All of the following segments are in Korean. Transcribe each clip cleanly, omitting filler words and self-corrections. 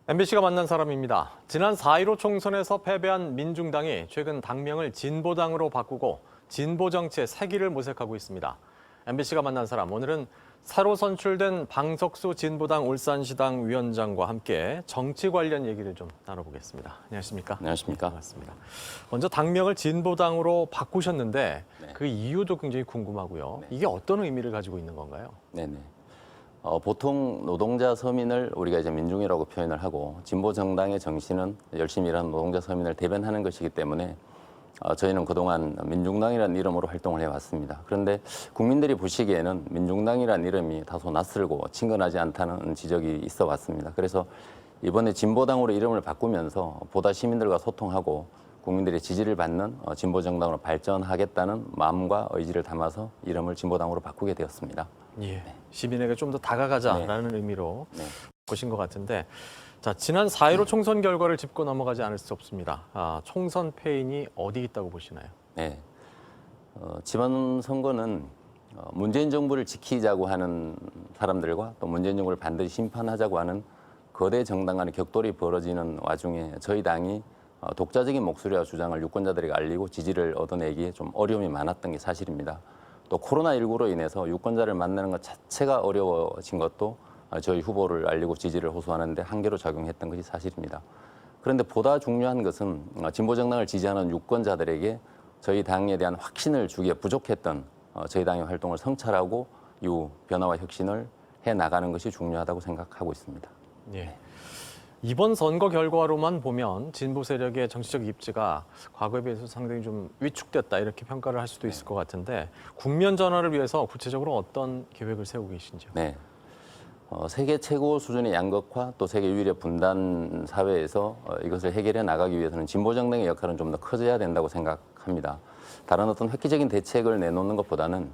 MBC가 만난 사람입니다. 지난 4.15 총선에서 패배한 민중당이 최근 당명을 진보당으로 바꾸고 진보 정치의 새길을 모색하고 있습니다. MBC가 만난 사람, 오늘은 새로 선출된 방석수 진보당 울산시당 위원장과 함께 정치 관련 얘기를 좀 나눠보겠습니다. 안녕하십니까? 안녕하십니까? 반갑습니다. 먼저 당명을 진보당으로 바꾸셨는데 네. 그 이유도 굉장히 궁금하고요. 네. 이게 어떤 의미를 가지고 있는 건가요? 네네. 보통 노동자 서민을 우리가 이제 민중이라고 표현을 하고 진보 정당의 정신은 열심히 일하는 노동자 서민을 대변하는 것이기 때문에 저희는 그동안 민중당이라는 이름으로 활동을 해왔습니다. 그런데 국민들이 보시기에는 민중당이라는 이름이 다소 낯설고 친근하지 않다는 지적이 있어 왔습니다. 그래서 이번에 진보당으로 이름을 바꾸면서 보다 시민들과 소통하고 국민들의 지지를 받는 진보 정당으로 발전하겠다는 마음과 의지를 담아서 이름을 진보당으로 바꾸게 되었습니다. 예, 시민에게 좀 더 다가가자라는 의미로 네. 보신 것 같은데, 자, 지난 4.15 총선 결과를 짚고 넘어가지 않을 수 없습니다. 총선 패인이 어디 있다고 보시나요? 네. 지방선거는 문재인 정부를 지키자고 하는 사람들과 또 문재인 정부를 반드시 심판하자고 하는 거대 정당 간의 격돌이 벌어지는 와중에 저희 당이 독자적인 목소리와 주장을 유권자들에게 알리고 지지를 얻어내기에 좀 어려움이 많았던 게 사실입니다. 또 코로나19로 인해서 유권자를 만나는 것 자체가 어려워진 것도 저희 후보를 알리고 지지를 호소하는 데 한계로 작용했던 것이 사실입니다. 그런데 보다 중요한 것은 진보 정당을 지지하는 유권자들에게 저희 당에 대한 확신을 주기에 부족했던 저희 당의 활동을 성찰하고 이후 변화와 혁신을 해 나가는 것이 중요하다고 생각하고 있습니다. 예. 이번 선거 결과로만 보면 진보 세력의 정치적 입지가 과거에 비해서 상당히 좀 위축됐다 이렇게 평가를 할 수도 있을 것 같은데, 국면 전환을 위해서 구체적으로 어떤 계획을 세우고 계신지요? 네. 세계 최고 수준의 양극화 또 세계 유일의 분단 사회에서 이것을 해결해 나가기 위해서는 진보 정당의 역할은 좀 더 커져야 된다고 생각합니다. 다른 어떤 획기적인 대책을 내놓는 것보다는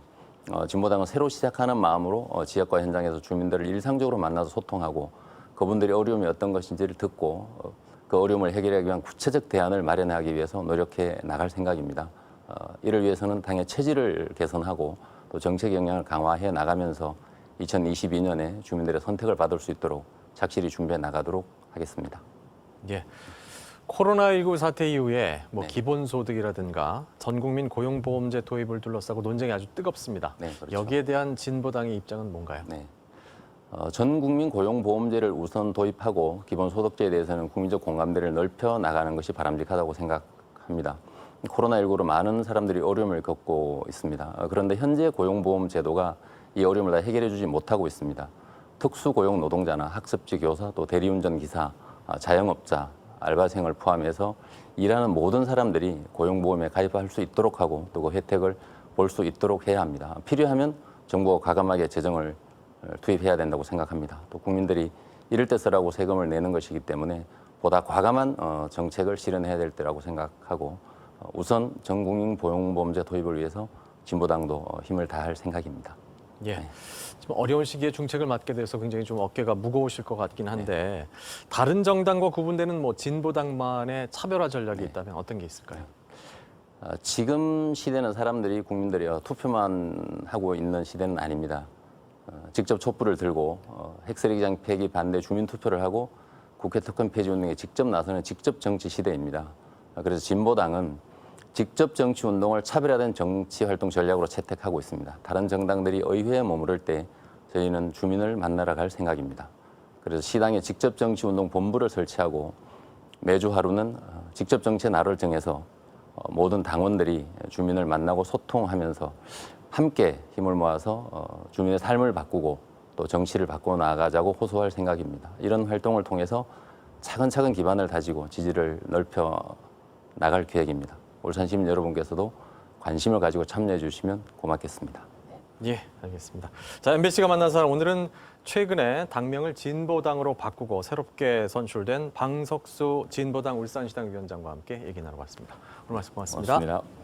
진보당은 새로 시작하는 마음으로 지역과 현장에서 주민들을 일상적으로 만나서 소통하고 그분들의 어려움이 어떤 것인지를 듣고 그 어려움을 해결하기 위한 구체적 대안을 마련하기 위해서 노력해 나갈 생각입니다. 이를 위해서는 당의 체질을 개선하고 또 정책 역량을 강화해 나가면서 2022년에 주민들의 선택을 받을 수 있도록 착실히 준비해 나가도록 하겠습니다. 예. 코로나19 사태 이후에 네. 기본소득이라든가 전국민 고용보험제 도입을 둘러싸고 논쟁이 아주 뜨겁습니다. 네, 그렇죠. 여기에 대한 진보당의 입장은 뭔가요? 네. 전 국민 고용보험제를 우선 도입하고 기본소득제에 대해서는 국민적 공감대를 넓혀 나가는 것이 바람직하다고 생각합니다. 코로나19로 많은 사람들이 어려움을 겪고 있습니다. 그런데 현재 고용보험제도가 이 어려움을 다 해결해 주지 못하고 있습니다. 특수고용 노동자나 학습지 교사, 또 대리운전 기사, 자영업자, 알바생을 포함해서 일하는 모든 사람들이 고용보험에 가입할 수 있도록 하고 또 그 혜택을 볼 수 있도록 해야 합니다. 필요하면 정부가 과감하게 재정을 투입해야 된다고 생각합니다. 또 국민들이 이럴 때 쓰라고 세금을 내는 것이기 때문에 보다 과감한 정책을 실현해야 될 때라고 생각하고 우선 전 국민 고용보험제 도입을 위해서 진보당도 힘을 다할 생각입니다. 예. 네. 지금 어려운 시기에 중책을 맡게 돼서 굉장히 좀 어깨가 무거우실 것 같긴 한데, 다른 정당과 구분되는 진보당만의 차별화 전략이 있다면 어떤 게 있을까요? 지금 시대는 사람들이 국민들이 투표만 하고 있는 시대는 아닙니다. 직접 촛불을 들고 핵쓰레기장 폐기 반대 주민투표를 하고 국회 특권 폐지 운동에 직접 나서는 직접 정치 시대입니다. 그래서 진보당은 직접 정치 운동을 차별화된 정치 활동 전략으로 채택하고 있습니다. 다른 정당들이 의회에 머무를 때 저희는 주민을 만나러 갈 생각입니다. 그래서 시당에 직접 정치 운동 본부를 설치하고 매주 하루는 직접 정치의 날을 정해서 모든 당원들이 주민을 만나고 소통하면서 함께 힘을 모아서 주민의 삶을 바꾸고 또 정치를 바꿔 나가자고 호소할 생각입니다. 이런 활동을 통해서 차근차근 기반을 다지고 지지를 넓혀 나갈 계획입니다. 울산 시민 여러분께서도 관심을 가지고 참여해 주시면 고맙겠습니다. 예, 알겠습니다. 자, MBC가 만난 사람, 오늘은 최근에 당명을 진보당으로 바꾸고 새롭게 선출된 방석수 진보당 울산시당 위원장과 함께 얘기 나눠봤습니다. 오늘 말씀 고맙습니다. 고맙습니다.